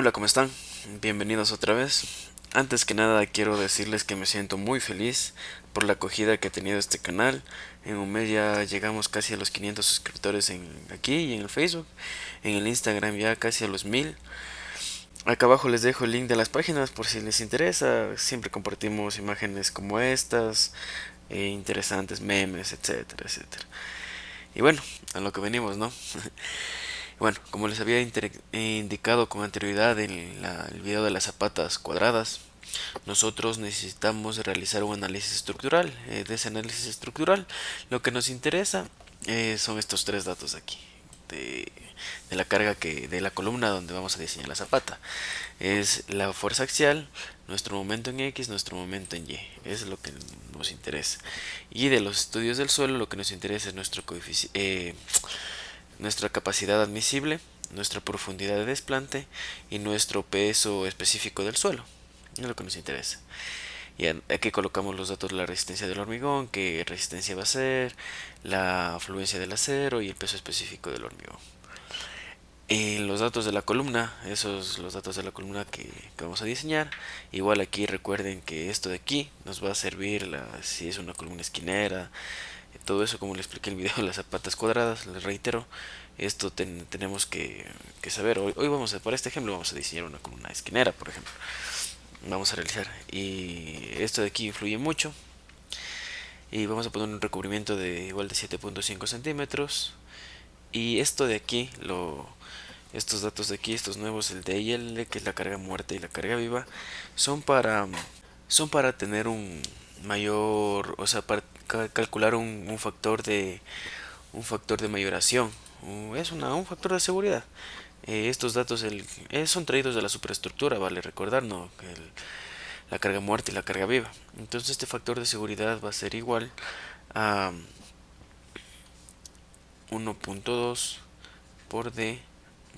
Hola, ¿cómo están? Bienvenidos otra vez. Antes que nada quiero decirles que me siento muy feliz por la acogida que ha tenido este canal. En un mes ya llegamos casi a los 500 suscriptores aquí y en el Facebook. En el Instagram ya casi a los 1000. Acá abajo les dejo el link de las páginas por si les interesa. Siempre compartimos imágenes como estas, interesantes memes, etcétera, etcétera. Y bueno, a lo que venimos, ¿no? Bueno, como les había indicado con anterioridad en el video de las zapatas cuadradas, nosotros necesitamos realizar un análisis estructural. De ese análisis estructural, lo que nos interesa son estos tres datos de aquí. De, de la carga de la columna donde vamos a diseñar la zapata. Es la fuerza axial, nuestro momento en X, nuestro momento en Y. Eso es lo que nos interesa. Y de los estudios del suelo, lo que nos interesa es nuestra capacidad admisible, nuestra profundidad de desplante y nuestro peso específico del suelo. Es lo que nos interesa. Y aquí colocamos los datos de la resistencia del hormigón, qué resistencia va a ser, la fluencia del acero y el peso específico del hormigón. Y los datos de la columna, esos los datos de la columna que vamos a diseñar. Igual aquí recuerden que esto de aquí nos va a servir si es una columna esquinera, todo eso como les expliqué en el video de las zapatas cuadradas. Les reitero, esto tenemos que saber. Hoy vamos para este ejemplo vamos a diseñar una columna esquinera, por ejemplo. Vamos a realizar, y esto de aquí influye mucho, y vamos a poner un recubrimiento de igual de 7.5 centímetros. Y esto de aquí, estos datos de aquí, estos nuevos, el de IL, que es la carga muerta y la carga viva, son para, son para tener un mayor, o sea, para calcular un factor de mayoración. Un factor de seguridad. Estos datos son traídos de la superestructura, vale recordar, ¿no? La carga muerta y la carga viva. Entonces este factor de seguridad va a ser igual a 1.2 por D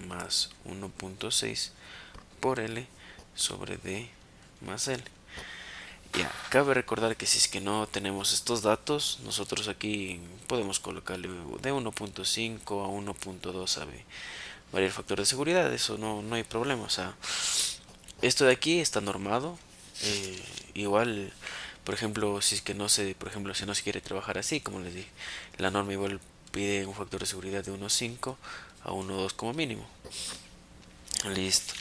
más 1.6 por L sobre D más L. Ya, cabe recordar que si es que no tenemos estos datos, nosotros aquí podemos colocarle de 1.5 a 1.2, sabe variar el factor de seguridad. Eso no hay problema. O sea, esto de aquí está normado. Igual, por ejemplo, si es que no se, por ejemplo, si no se quiere trabajar así, como les dije, la norma igual pide un factor de seguridad de 1.5 a 1.2 como mínimo. Listo.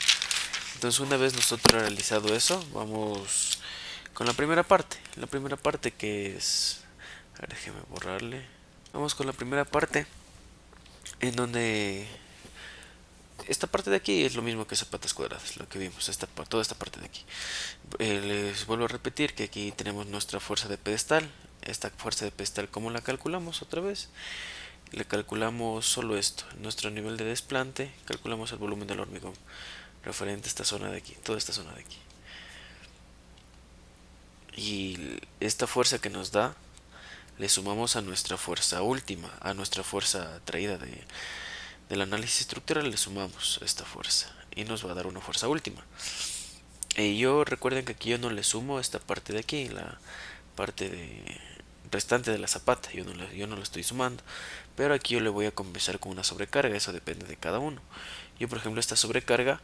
Entonces, una vez nosotros realizado eso, vamos con la primera parte. La primera parte que es... A ver, déjeme borrarle. Vamos con la primera parte en donde esta parte de aquí es lo mismo que zapatas cuadradas, lo que vimos, toda esta parte de aquí. Les vuelvo a repetir que aquí tenemos nuestra fuerza de pedestal. Esta fuerza de pedestal, ¿cómo la calculamos otra vez? Le calculamos solo esto, nuestro nivel de desplante, calculamos el volumen del hormigón referente a esta zona de aquí, toda esta zona de aquí. Y esta fuerza que nos da, le sumamos a nuestra fuerza última, a nuestra fuerza traída del análisis estructural, le sumamos esta fuerza y nos va a dar una fuerza última. Y recuerden que aquí yo no le sumo esta parte de aquí, la parte restante de la zapata, yo no lo estoy sumando, pero aquí yo le voy a compensar con una sobrecarga. Eso depende de cada uno. Yo, por ejemplo, esta sobrecarga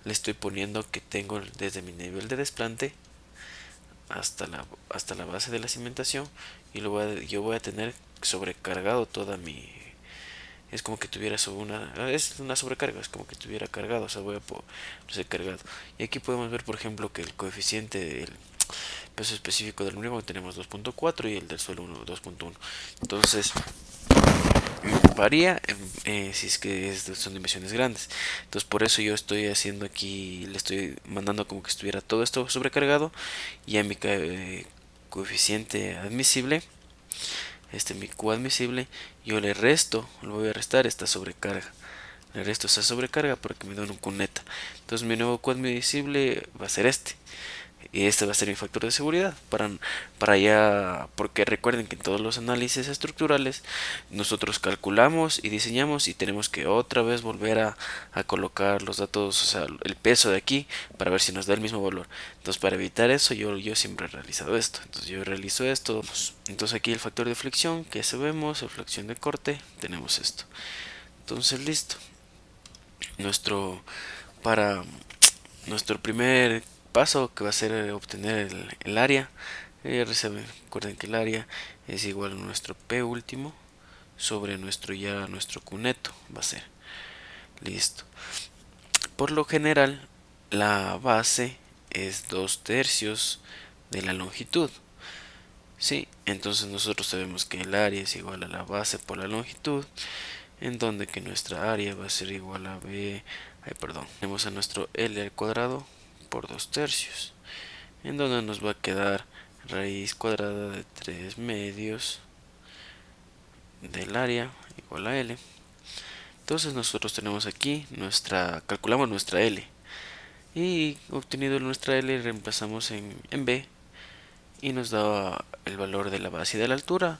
le estoy poniendo que tengo desde mi nivel de desplante hasta la base de la cimentación, y yo voy a tener sobrecargado toda mi... Es como que tuviera es una sobrecarga, es como que tuviera cargado, o sea, voy a ser cargado. Y aquí podemos ver, por ejemplo, que el coeficiente del peso específico del hormigón tenemos 2.4 y el del suelo 2.1. Entonces, varía si es que son dimensiones grandes. Entonces, por eso yo estoy haciendo aquí, le estoy mandando como que estuviera todo esto sobrecargado, y a mi coeficiente admisible, mi Q admisible, yo le voy a restar esta sobrecarga. Le resto esa sobrecarga porque me da un cuneta. Entonces mi nuevo Q admisible va a ser este. Y este va a ser mi factor de seguridad para ya, porque recuerden que en todos los análisis estructurales nosotros calculamos y diseñamos y tenemos que otra vez volver a colocar los datos, o sea, el peso de aquí para ver si nos da el mismo valor. Entonces, para evitar eso, yo siempre he realizado esto. Entonces yo realizo esto. Entonces aquí el factor de flexión que sabemos, la flexión de corte, tenemos esto. Entonces listo. Nuestro para nuestro primer paso, que va a ser obtener el área. Recuerden que el área es igual a nuestro P último sobre nuestro Q neto, va a ser. Listo. Por lo general, la base es 2/3 de la longitud. Sí, entonces nosotros sabemos que el área es igual a la base por la longitud, en donde que nuestra área va a ser igual a B, tenemos a nuestro L al cuadrado por 2/3, en donde nos va a quedar raíz cuadrada de 3/2 del área igual a L. Entonces nosotros tenemos aquí calculamos nuestra L, y obtenido nuestra L reemplazamos en B, y nos da el valor de la base y de la altura.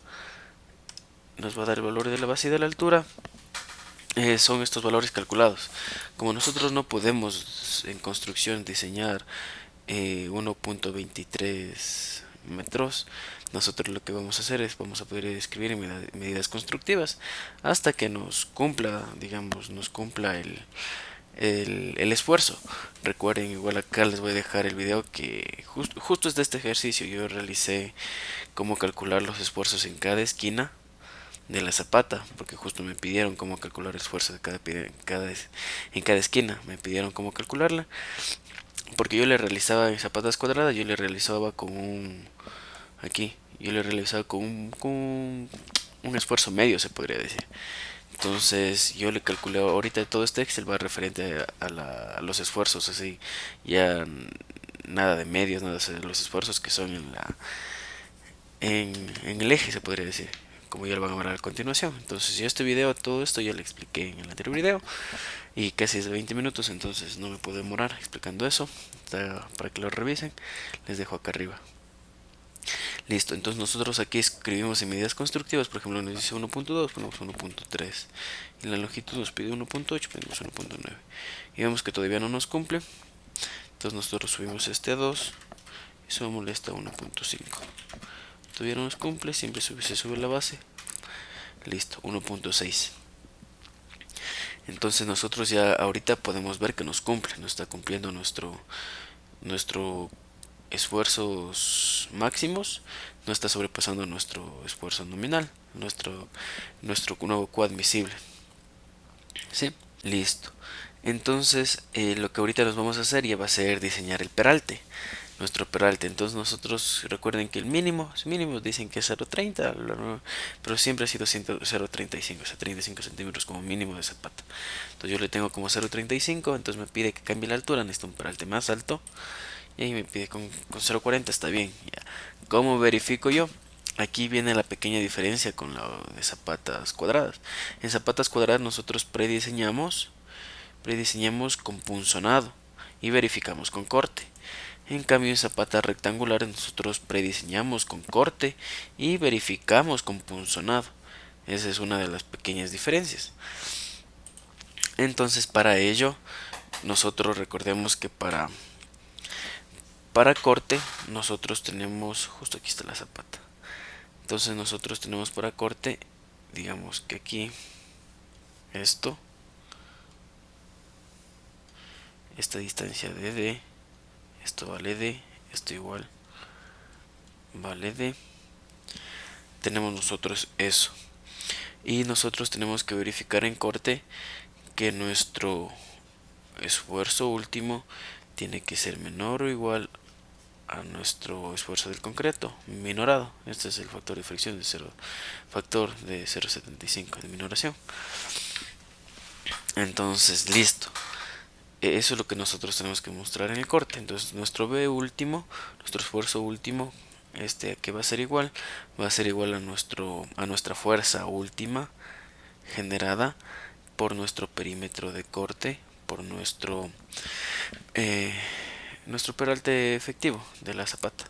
Nos va a dar el valor de la base y de la altura. Son estos valores calculados. Como nosotros no podemos en construcción diseñar 1.23 metros, nosotros lo que vamos a hacer es vamos a poder escribir medidas constructivas hasta que nos cumpla, digamos, el esfuerzo. Recuerden, igual acá les voy a dejar el video que justo es de este ejercicio. Yo realicé cómo calcular los esfuerzos en cada esquina de la zapata, porque justo me pidieron cómo calcular el esfuerzo de en cada esquina. Me pidieron cómo calcularla, porque yo le realizaba en zapatas cuadradas, yo le realizaba con yo le realizaba un esfuerzo medio, se podría decir. Entonces yo le calculé, ahorita todo este Excel va referente a los esfuerzos, así, ya nada de medios, nada de los esfuerzos que son en el eje, se podría decir, como ya lo van a ver a continuación. Entonces yo este video, todo esto ya le expliqué en el anterior video, y casi es de 20 minutos, entonces no me puedo demorar explicando eso. Para que lo revisen, les dejo acá arriba. Listo, entonces nosotros aquí escribimos en medidas constructivas. Por ejemplo, nos dice 1.2, ponemos 1.3, y la longitud nos pide 1.8, ponemos 1.9, y vemos que todavía no nos cumple. Entonces nosotros subimos este a 2 y subimos este a 1.5. Todavía no nos cumple, siempre se sube la base. Listo, 1.6. Entonces nosotros ya ahorita podemos ver que nos cumple, nos está cumpliendo nuestro esfuerzos máximos, no está sobrepasando nuestro esfuerzo nominal, nuestro nuevo Q admisible. ¿Sí? Listo. Entonces lo que ahorita nos vamos a hacer ya va a ser diseñar el peralte, nuestro peralte. Entonces nosotros recuerden que el mínimo dicen que es 0.30, pero siempre ha sido 0.35, o sea 35 centímetros como mínimo de zapata. Entonces yo le tengo como 0.35, entonces me pide que cambie la altura, necesito un peralte más alto, y ahí me pide con 0.40, está bien. Ya. ¿Cómo verifico yo? Aquí viene la pequeña diferencia con la de zapatas cuadradas. En zapatas cuadradas nosotros prediseñamos con punzonado y verificamos con corte. En cambio, en zapatas rectangulares nosotros prediseñamos con corte y verificamos con punzonado. Esa es una de las pequeñas diferencias. Entonces, para ello, nosotros recordemos que para corte nosotros tenemos, justo aquí está la zapata. Entonces nosotros tenemos para corte, digamos que aquí esta distancia de D, esto vale D, esto igual vale D. Tenemos nosotros eso. Y nosotros tenemos que verificar en corte que nuestro esfuerzo último tiene que ser menor o igual a nuestro esfuerzo del concreto minorado. Este es el factor de fricción de 0.75 de minoración. Entonces, listo. Eso es lo que nosotros tenemos que mostrar en el corte. Entonces nuestro B último, nuestro esfuerzo último, que va a ser igual a nuestra fuerza última generada por nuestro perímetro de corte, por nuestro peralte efectivo de la zapata.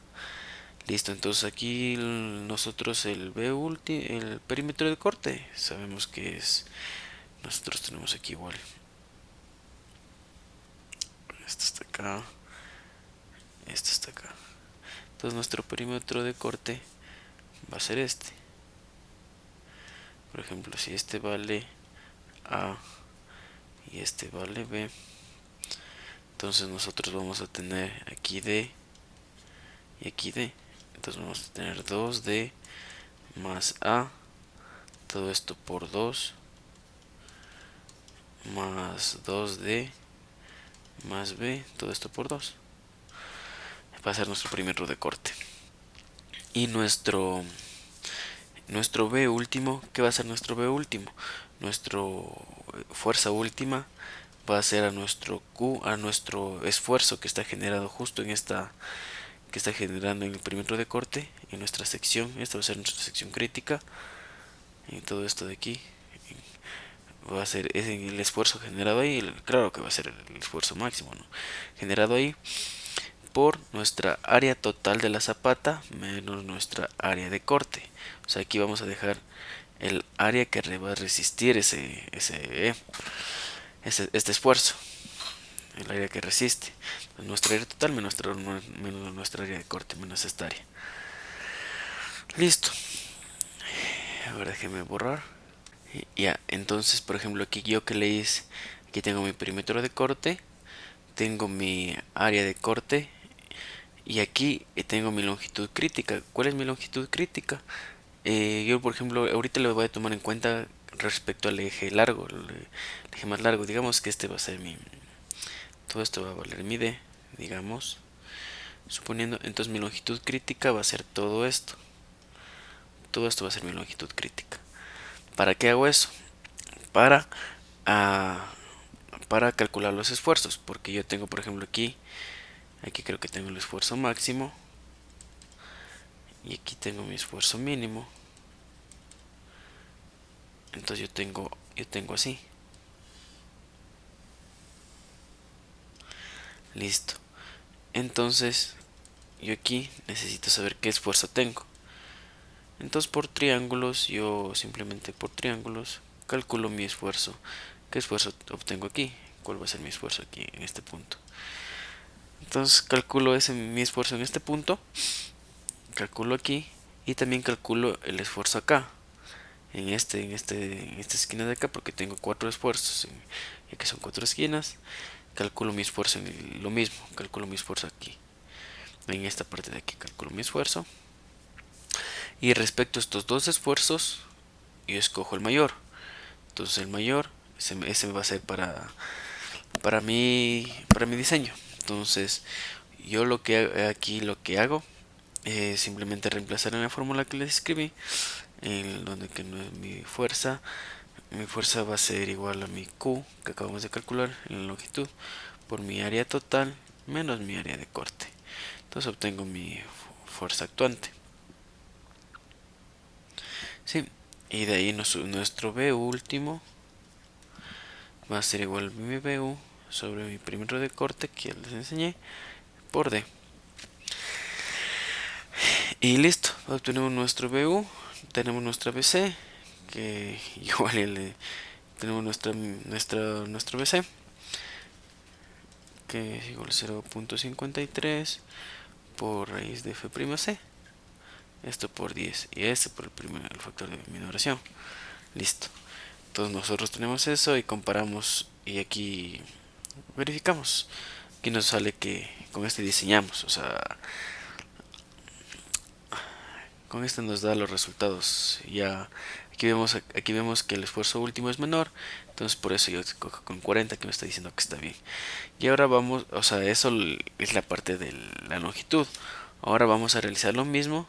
Listo, entonces aquí nosotros el perímetro de corte, sabemos que nosotros tenemos aquí igual. Esto está acá, esto está acá. Entonces nuestro perímetro de corte va a ser este. Por ejemplo, si este vale A y este vale B, Entonces nosotros vamos a tener aquí D y aquí D. Entonces vamos a tener 2D más A, todo esto por 2, más 2D más B, todo esto por 2. Va a ser nuestro primer de corte. Y nuestro B último, ¿qué va a ser nuestro B último? Nuestro fuerza última va a ser a nuestro Q, a nuestro esfuerzo que está generado justo en esta, que está generando en el primer de corte, en nuestra sección. Esta va a ser nuestra sección crítica. Y todo esto de aquí va a ser el esfuerzo generado ahí. Claro que va a ser el esfuerzo máximo, ¿no? Generado ahí por nuestra área total de la zapata menos nuestra área de corte. O sea, aquí vamos a dejar el área que va a resistir este esfuerzo, el área que resiste. Nuestra área total menos nuestra área de corte, menos esta área. Listo. Ahora déjeme borrar. Ya, entonces, por ejemplo, aquí yo que le hice, aquí tengo mi perímetro de corte, tengo mi área de corte y aquí tengo mi longitud crítica. ¿Cuál es mi longitud crítica? Yo, por ejemplo, ahorita lo voy a tomar en cuenta respecto al eje largo, el eje más largo. Digamos que este va a ser mi... Todo esto va a valer mi D, digamos. Suponiendo, entonces mi longitud crítica va a ser todo esto. Todo esto va a ser mi longitud crítica. ¿Para qué hago eso? Para, ah, para calcular los esfuerzos. Porque yo tengo, por ejemplo, aquí creo que tengo el esfuerzo máximo. Y aquí tengo mi esfuerzo mínimo. Entonces yo tengo así. Listo. Entonces yo aquí necesito saber qué esfuerzo tengo. Entonces por triángulos, yo simplemente por triángulos calculo mi esfuerzo. ¿Qué esfuerzo obtengo aquí? ¿Cuál va a ser mi esfuerzo aquí en este punto? Entonces calculo mi esfuerzo en este punto. Calculo aquí y también calculo el esfuerzo acá. En esta esquina de acá, porque tengo 4 esfuerzos, ya que son 4 esquinas. Calculo mi esfuerzo en lo mismo. Calculo mi esfuerzo aquí. En esta parte de aquí calculo mi esfuerzo. Y respecto a estos dos esfuerzos, yo escojo el mayor. Entonces el mayor, ese va a ser para mi diseño. Entonces yo lo que hago es simplemente reemplazar en la fórmula que les escribí, en donde que no es mi fuerza va a ser igual a mi Q que acabamos de calcular en la longitud por mi área total menos mi área de corte. Entonces obtengo mi fuerza actuante. Sí, y de ahí nuestro B último va a ser igual a mi BU sobre mi perímetro de corte que ya les enseñé por D. Y listo, obtenemos nuestro BU, tenemos nuestra BC, que igual tenemos nuestro BC, que es igual a 0.53 por raíz de F'C. Esto por 10 y este por el factor de minoración. Listo. Entonces nosotros tenemos eso y comparamos y aquí verificamos. Aquí nos sale que con este diseñamos, o sea, con este nos da los resultados. Ya aquí vemos que el esfuerzo último es menor, entonces por eso yo escojo con 40 que me está diciendo que está bien. Y ahora vamos, o sea, eso es la parte de la longitud. Ahora vamos a realizar lo mismo.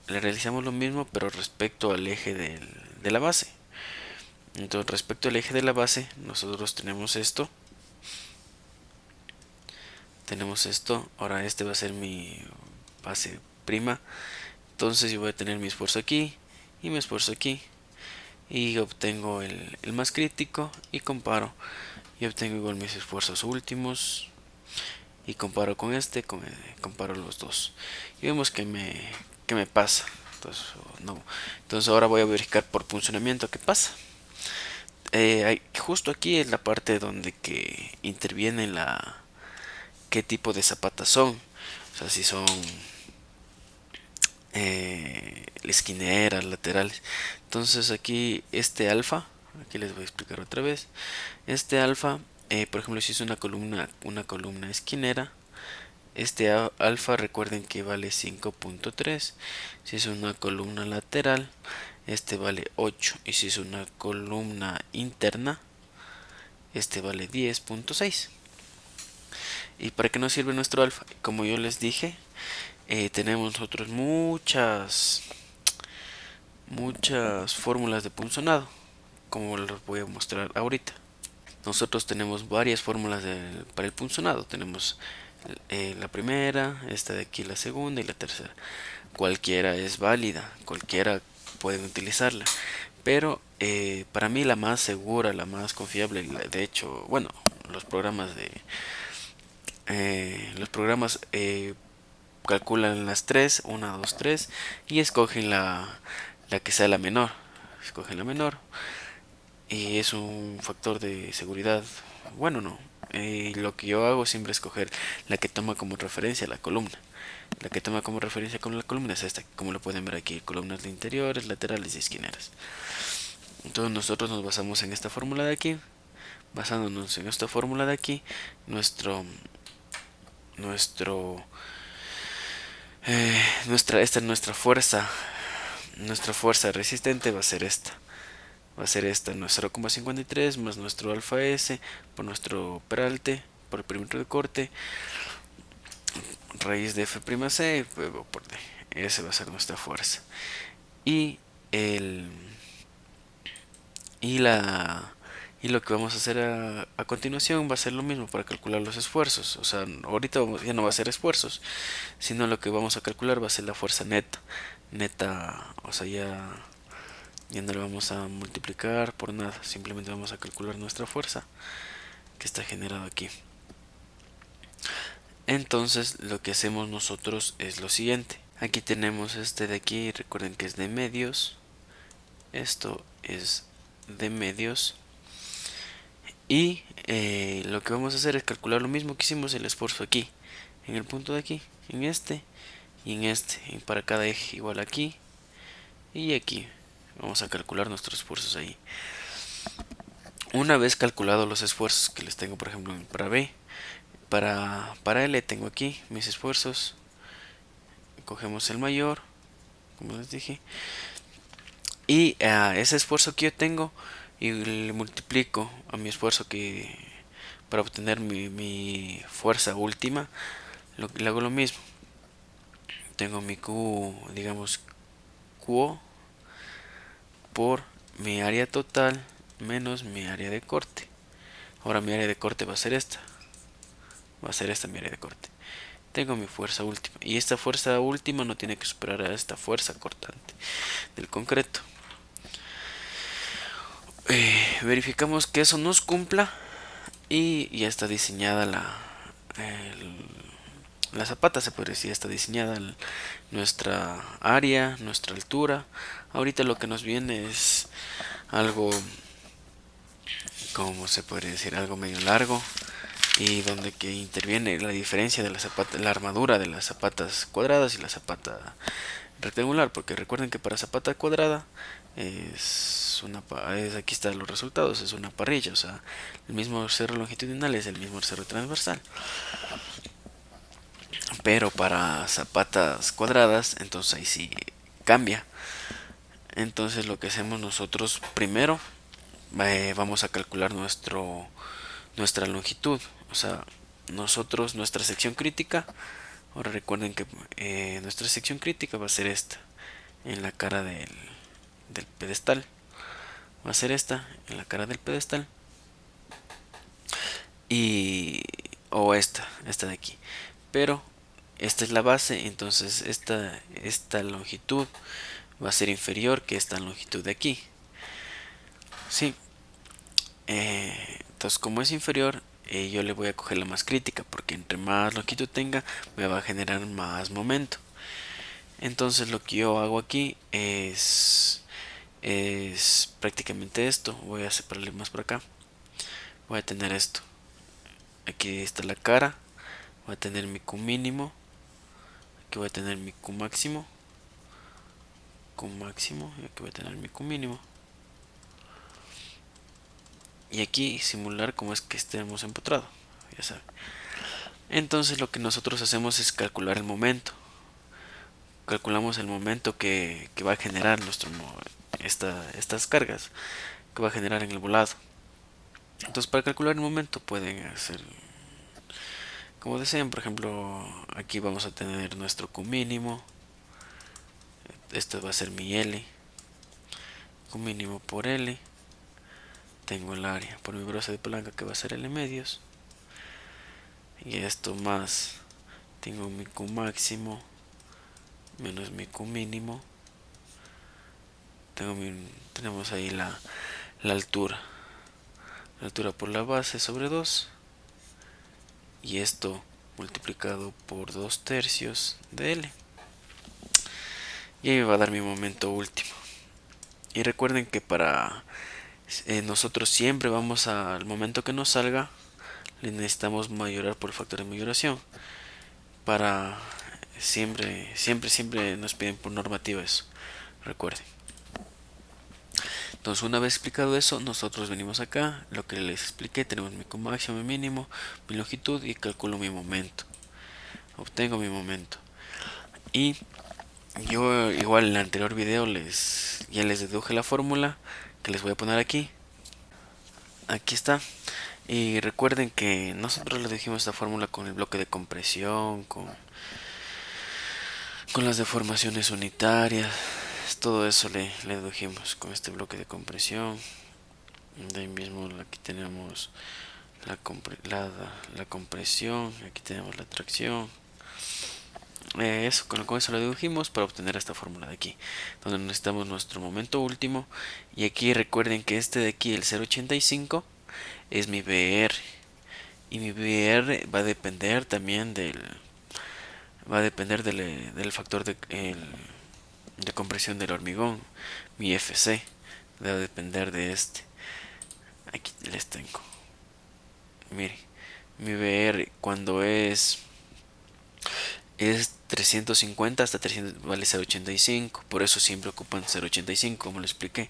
Le realizamos lo mismo, pero respecto al eje de la base. Entonces, respecto al eje de la base, nosotros tenemos esto. Tenemos esto. Ahora este va a ser mi base prima. Entonces yo voy a tener mi esfuerzo aquí y mi esfuerzo aquí. Y obtengo el más crítico y comparo. Y obtengo igual mis esfuerzos últimos. Y comparo con este, comparo los dos. Y vemos que me pasa. Entonces, no. Entonces ahora voy a verificar por funcionamiento qué pasa. Justo aquí es la parte donde que interviene qué tipo de zapatas son. O sea, si son esquineras, laterales. Entonces aquí este alfa, aquí les voy a explicar otra vez. Este alfa por ejemplo, si es una columna esquinera, este alfa recuerden que vale 5.3. Si es una columna lateral, este vale 8. Y si es una columna interna, este vale 10.6. ¿Y para qué nos sirve nuestro alfa? Como yo les dije, tenemos nosotros muchas fórmulas de punzonado, como los voy a mostrar ahorita. Nosotros tenemos varias fórmulas para el punzonado. Tenemos la primera, esta de aquí la segunda y la tercera. Cualquiera es válida, cualquiera pueden utilizarla. Pero para mí la más segura, la más confiable, de hecho, bueno, los programas calculan las tres, una, dos, tres, y escogen la que sea la menor. Escogen la menor y es un factor de seguridad. Bueno, no. Lo que yo hago siempre es escoger la que toma como referencia la columna. La que toma como referencia con la columna es esta, como lo pueden ver aquí, columnas de interiores, laterales y esquineras. Entonces nosotros nos basamos en esta fórmula de aquí. Basándonos en esta fórmula de aquí, nuestro nuestro esta es nuestra fuerza resistente va a ser esta. Va a ser esta, 0,53 más nuestro alfa S por nuestro peralte, por el perímetro de corte, raíz de F'C por D. Esa va a ser nuestra fuerza. Y el y la y lo que vamos a hacer a continuación va a ser lo mismo para calcular los esfuerzos. O sea, ahorita ya no va a ser esfuerzos, sino lo que vamos a calcular va a ser la fuerza neta. Neta, o sea, ya no le vamos a multiplicar por nada, simplemente vamos a calcular nuestra fuerza que está generada aquí. Entonces lo que hacemos nosotros es lo siguiente. Aquí tenemos este de aquí, recuerden que es de medios. Esto es de medios. Y lo que vamos a hacer es calcular lo mismo que hicimos el esfuerzo aquí. En el punto de aquí, en este y en este. Y para cada eje igual aquí y aquí. Vamos a calcular nuestros esfuerzos ahí. Una vez calculados los esfuerzos que les tengo, por ejemplo, para B, para L tengo aquí mis esfuerzos. Cogemos el mayor, como les dije, y a ese esfuerzo que yo tengo y le multiplico a mi esfuerzo que para obtener mi fuerza última, le hago lo mismo. Tengo mi Q, digamos Q por mi área total menos mi área de corte. Ahora mi área de corte va a ser esta. Va a ser esta mi área de corte. Tengo mi fuerza última. Y esta fuerza última no tiene que superar a esta fuerza cortante del concreto. Verificamos que eso nos cumpla. Y ya está diseñada la zapata, se puede decir. Ya está diseñada nuestra área, nuestra altura. Ahorita lo que nos viene es algo, como se puede decir, algo medio largo, y donde que interviene la diferencia de la armadura de las zapatas cuadradas y la zapata rectangular, porque recuerden que para zapata cuadrada aquí están los resultados, es una parrilla, o sea, el mismo cerro longitudinal es el mismo cerro transversal. Pero para zapatas cuadradas, entonces ahí sí cambia. Entonces lo que hacemos nosotros primero, vamos a calcular nuestra longitud, o sea, nuestra sección crítica. Ahora recuerden que nuestra sección crítica va a ser esta, en la cara del pedestal. Va a ser esta, en la cara del pedestal. Y o esta de aquí. Pero esta es la base, entonces esta longitud va a ser inferior que esta longitud de aquí. Sí. Entonces como es inferior, yo le voy a coger la más crítica, porque entre más longitud tenga me va a generar más momento. Entonces lo que yo hago aquí es prácticamente esto. Voy a separarle más por acá. Voy a tener esto. Aquí está la cara. Voy a tener mi Q mínimo. Aquí voy a tener mi Q máximo. Q máximo. Y aquí voy a tener mi Q mínimo. y aquí simular como es que estemos empotrado, ya saben. Entonces lo que nosotros hacemos es calcular el momento. Calculamos el momento que va a generar estas cargas que va a generar en el volado. Entonces para calcular el momento pueden hacer como deseen. Por ejemplo, aquí vamos a tener nuestro Q mínimo. Esto va a ser mi L. Q mínimo por L. Tengo el área por mi broza de palanca que va a ser L medios. Y esto más, tengo mi Q máximo menos mi Q mínimo. Tenemos ahí la altura. La altura por la base sobre 2. Y esto multiplicado por 2 tercios de L. Y ahí me va a dar mi momento último. Y recuerden que para nosotros siempre vamos al momento que nos salga, le necesitamos mayorar por el factor de mayoración. Para siempre nos piden por normativa eso. Recuerden. Entonces una vez explicado eso, nosotros venimos acá, lo que les expliqué, tenemos mi máximo, mi mínimo, mi longitud y calculo mi momento. Obtengo mi momento. Y yo igual en el anterior video ya les deduje la fórmula que les voy a poner aquí. Aquí está. Y recuerden que nosotros le dijimos esta fórmula con el bloque de compresión, con las deformaciones unitarias, todo eso le dedujimos con este bloque de compresión. De ahí mismo aquí tenemos la compresión, aquí tenemos la tracción. Eso, con eso lo dedujimos para obtener esta fórmula de aquí, donde necesitamos nuestro momento último. Y aquí recuerden que este de aquí, el 0,85, es mi VR. Y mi VR va a depender también del factor de compresión del hormigón. Mi FC debe depender de este. Aquí les tengo. Mire, mi VR cuando es 350 hasta 300 vale 0,85, por eso siempre ocupan 0,85 como lo expliqué.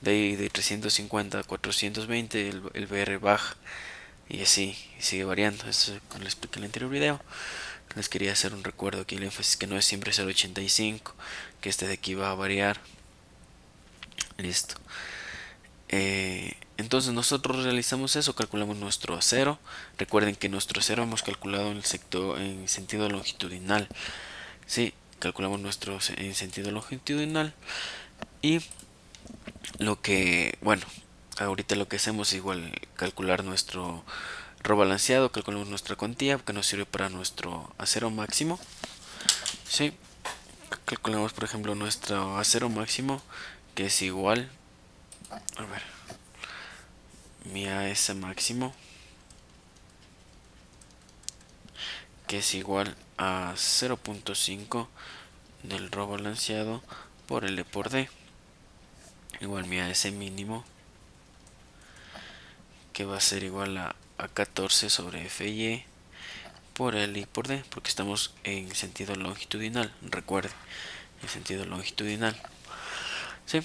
De ahí de 350 a 420 el VR baja y así sigue variando. Eso lo expliqué en el anterior video. Les quería hacer un recuerdo aquí, el énfasis que no es siempre 0,85, que este de aquí va a variar. Listo. Entonces nosotros realizamos eso, calculamos nuestro acero. Recuerden que nuestro acero hemos calculado en sentido longitudinal. Sí, calculamos nuestro en sentido longitudinal. Y bueno, ahorita lo que hacemos es igual calcular nuestro rho balanceado, calculamos nuestra cuantía que nos sirve para nuestro acero máximo. Sí, calculamos por ejemplo nuestro acero máximo que es igual, a ver, mi AS máximo que es igual a 0,5 del rho balanceado por L por D, igual mi AS mínimo que va a ser igual a 14 sobre FY por L y por D, porque estamos en sentido longitudinal, recuerde, en sentido longitudinal. ¿Sí?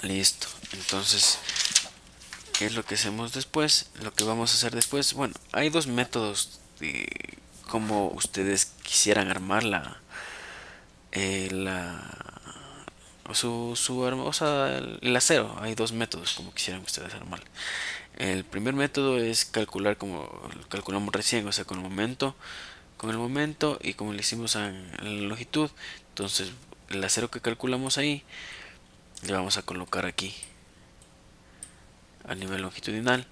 Listo. Entonces, ¿qué es lo que hacemos después? Lo que vamos a hacer después, bueno, hay dos métodos de cómo ustedes quisieran armar la o sea, el acero. Hay dos métodos como quisieran ustedes armar. El primer método es calcular como calculamos recién, o sea, con el momento y como le hicimos en la longitud. Entonces, el acero que calculamos ahí le vamos a colocar aquí a nivel longitudinal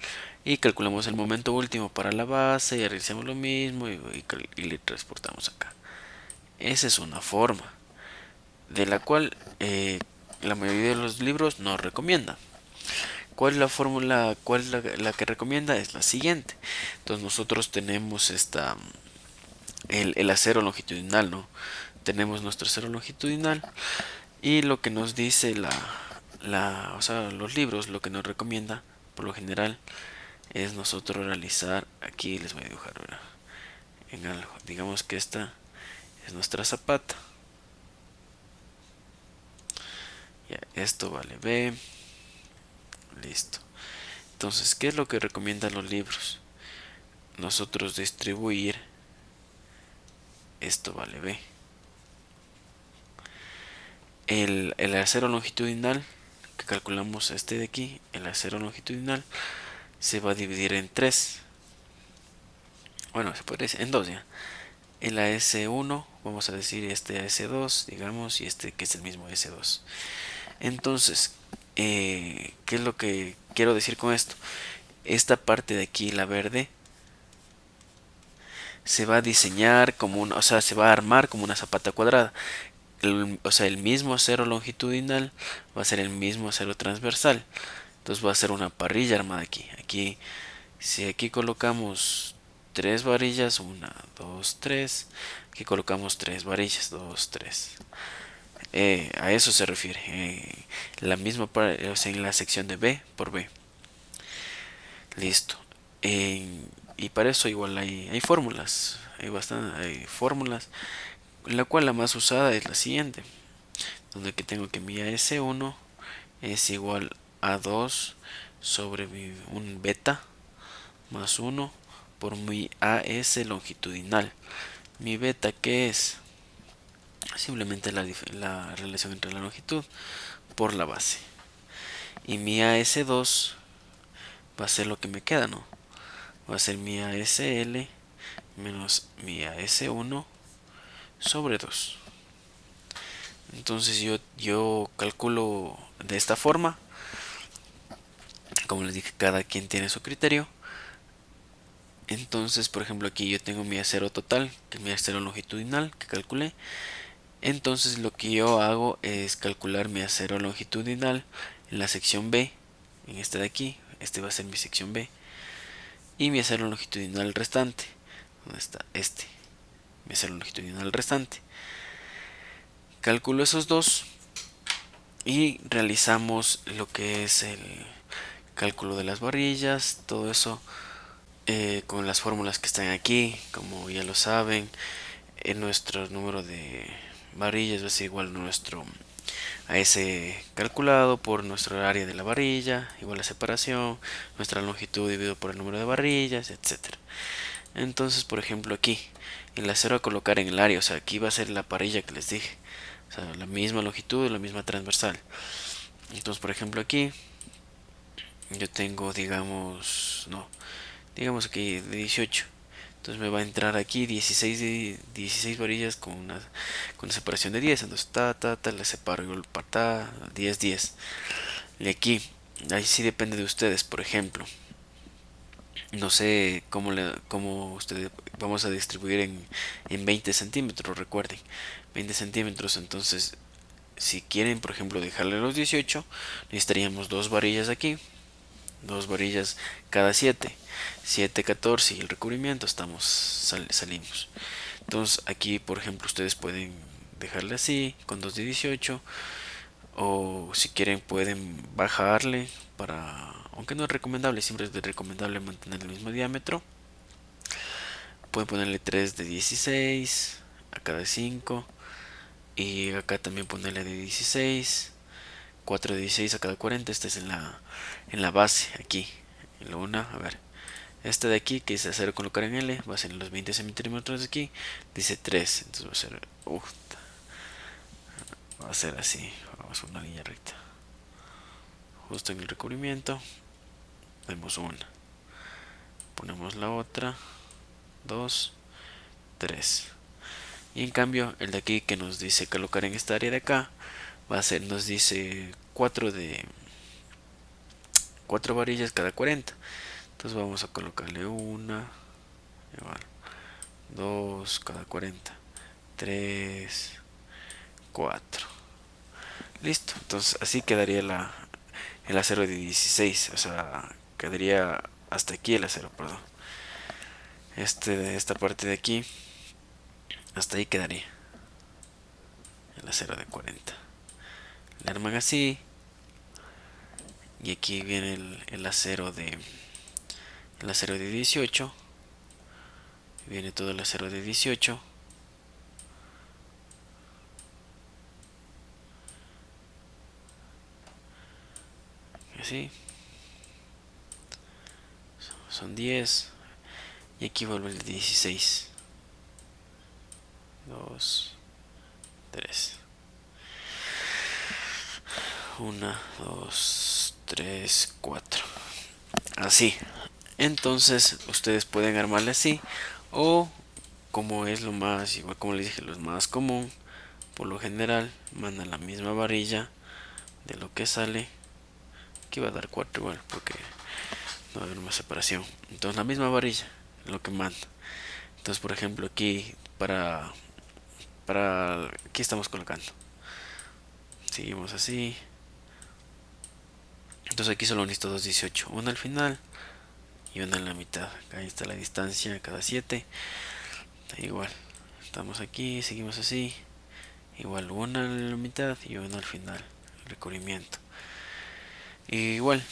y calculamos el momento último para la base y realizamos lo mismo y le transportamos acá. Esa es una forma de la cual la mayoría de los libros no recomiendan. ¿Cuál es la fórmula? ¿Cuál es la que recomienda? Es la siguiente. Entonces nosotros tenemos el acero longitudinal, ¿no? Tenemos nuestro acero longitudinal y lo que nos dice o sea, los libros, lo que nos recomienda por lo general es nosotros realizar, aquí les voy a dibujar, ¿verdad? En algo, digamos que esta es nuestra zapata, ya, esto vale B, listo, Entonces, ¿qué es lo que recomiendan los libros? Nosotros distribuir esto vale B. El acero longitudinal que calculamos este de aquí, el acero longitudinal se va a dividir en 3. Bueno, se puede decir en 2 ya. El AS1, vamos a decir este AS2, digamos, y este que es el mismo AS2. Entonces, ¿qué es lo que quiero decir con esto? Esta parte de aquí, la verde, se va a diseñar como una, o sea, se va a armar como una zapata cuadrada. O sea, el mismo acero longitudinal va a ser el mismo acero transversal. Entonces va a ser una parrilla armada aquí. Aquí, si aquí colocamos tres varillas, una, dos, tres. Aquí colocamos tres varillas, dos, tres. A eso se refiere. La misma, o sea, en la sección de B por B. Listo. Y para eso igual hay fórmulas. Hay fórmulas. La cual la más usada es la siguiente. Donde que tengo que mi AS1 es igual a 2 sobre un beta más 1 por mi AS longitudinal. Mi beta, ¿qué es? Simplemente la relación entre la longitud por la base. Y mi AS2 va a ser lo que me queda, ¿no? Va a ser mi ASL menos mi AS1 sobre 2. Entonces yo calculo de esta forma. Como les dije, cada quien tiene su criterio. Entonces, por ejemplo, aquí yo tengo mi acero total, que es mi acero longitudinal que calculé. Entonces lo que yo hago es calcular mi acero longitudinal en la sección B, en esta de aquí. Este va a ser mi sección B. Y mi acero longitudinal restante. ¿Dónde está? Este. Mi acero longitudinal restante. Calculo esos dos y realizamos lo que es el cálculo de las varillas, todo eso con las fórmulas que están aquí, como ya lo saben. Nuestro número de varillas va a ser igual a nuestro a ese calculado por nuestro área de la varilla, igual a separación, nuestra longitud dividido por el número de varillas, etcétera. Entonces, por ejemplo, aquí el acero a colocar en el área, o sea, aquí va a ser la parrilla que les dije, o sea, la misma longitud y la misma transversal. Entonces, por ejemplo, aquí yo tengo, digamos aquí de 18. Entonces me va a entrar aquí 16 varillas con una separación de 10. Entonces le separo igual para 10, 10. Y aquí, ahí sí depende de ustedes. Por ejemplo, no sé cómo ustedes vamos a distribuir en 20 centímetros, recuerden. 20 centímetros, entonces si quieren, por ejemplo, dejarle los 18, necesitaríamos dos varillas aquí. Dos varillas cada 7, 7, 14 y el recubrimiento salimos. Entonces aquí, por ejemplo, ustedes pueden dejarle así con 2 de 18 o si quieren pueden bajarle para, aunque no es recomendable, siempre es recomendable mantener el mismo diámetro. Pueden ponerle 3 de 16 a cada 5 y acá también ponerle de 16, 4 de 16 a cada 40. Esta es en la base aquí. En la una, a ver. Este de aquí, que es hacer colocar en L, va a ser en los 20 centímetros de aquí. Dice 3, entonces va a ser. Va a ser así. Vamos a una línea recta. Justo en el recubrimiento. Vemos una. Ponemos la otra. 2, 3. Y en cambio, el de aquí que nos dice colocar en esta área de acá, va a ser, nos dice 4 varillas cada 40. Entonces vamos a colocarle una, igual, 2 cada 40, 3, 4. Listo, entonces así quedaría el acero de 16, o sea, quedaría hasta aquí el acero, perdón. De esta parte de aquí, hasta ahí quedaría el acero de 40. Le arman así, y aquí viene el acero de 18. Viene todo el acero de 18. Así. son 10 y aquí vuelve el 16. 2, 3. 1, 2, 3, 4. Así. Entonces ustedes pueden armarle así, o como es lo más, igual como les dije, lo más común, por lo general mandan la misma varilla de lo que sale. Aquí va a dar 4 igual porque no va a haber más separación. Entonces la misma varilla lo que manda. Entonces por ejemplo aquí para aquí estamos colocando, seguimos así. Entonces aquí solo necesito 2,18, una al final y una en la mitad. Ahí está la distancia cada 7. Igual estamos aquí, seguimos así, igual una en la mitad y una al final, el recubrimiento. Igual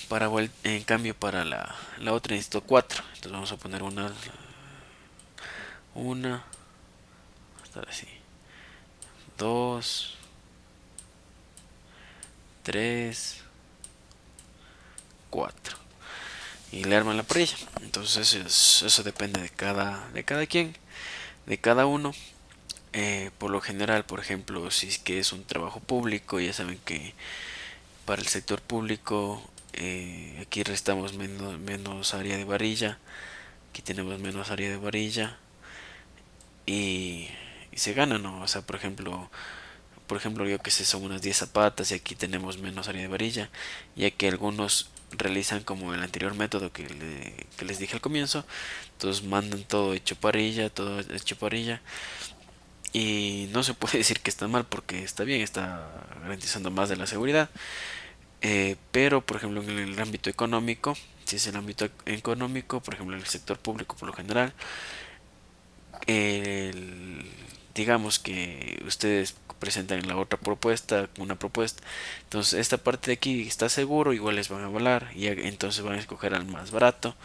en cambio para la otra necesito 4, entonces vamos a poner una hasta así, 2, 3, 4 y le arman la parrilla. Entonces eso depende de cada quien, de cada uno. Por lo general, por ejemplo, si es que es un trabajo público, ya saben que para el sector público aquí restamos menos área de varilla, aquí tenemos menos área de varilla y, y se gana, ¿no? O sea, por ejemplo, yo que sé, son unas 10 zapatas y aquí tenemos menos área de varilla, ya que algunos realizan como el anterior método que les dije al comienzo. Entonces mandan todo hecho parilla, y no se puede decir que está mal porque está bien, está garantizando más de la seguridad. Pero por ejemplo en el ámbito económico, si es el ámbito económico, por ejemplo en el sector público por lo general, el- digamos que ustedes presentan la otra propuesta, una propuesta, entonces esta parte de aquí está seguro, igual les van a volar y entonces van a escoger al más barato,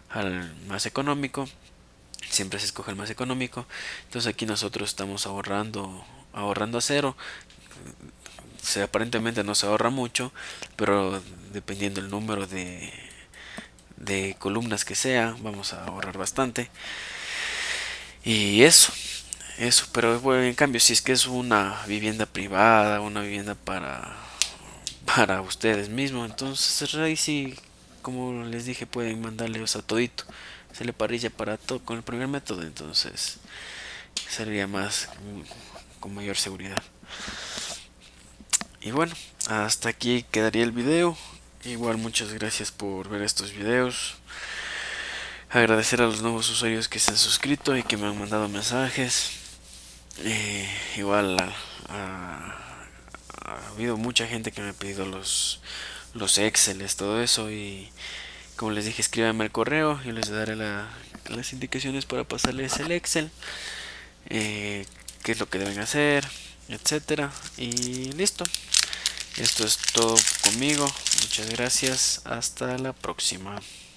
al más económico. Siempre se escoge el más económico. Entonces aquí nosotros estamos ahorrando a cero. Aparentemente no se ahorra mucho, pero dependiendo el número de columnas que sea, vamos a ahorrar bastante. Y eso, pero bueno, en cambio, si es que es una vivienda privada, una vivienda para ustedes mismos, entonces ahí sí, como les dije, pueden mandarle, o sea, todito. Se le parrilla para todo con el primer método, entonces sería más con mayor seguridad. Y bueno, hasta aquí quedaría el video. Igual muchas gracias por ver estos videos. Agradecer a los nuevos usuarios que se han suscrito y que me han mandado mensajes. Igual ha habido mucha gente que me ha pedido los Exceles, todo eso. Y como les dije, escríbanme al correo. Yo les daré las indicaciones para pasarles el Excel. Qué es lo que deben hacer, etcétera. Y listo. Esto es todo conmigo. Muchas gracias. Hasta la próxima.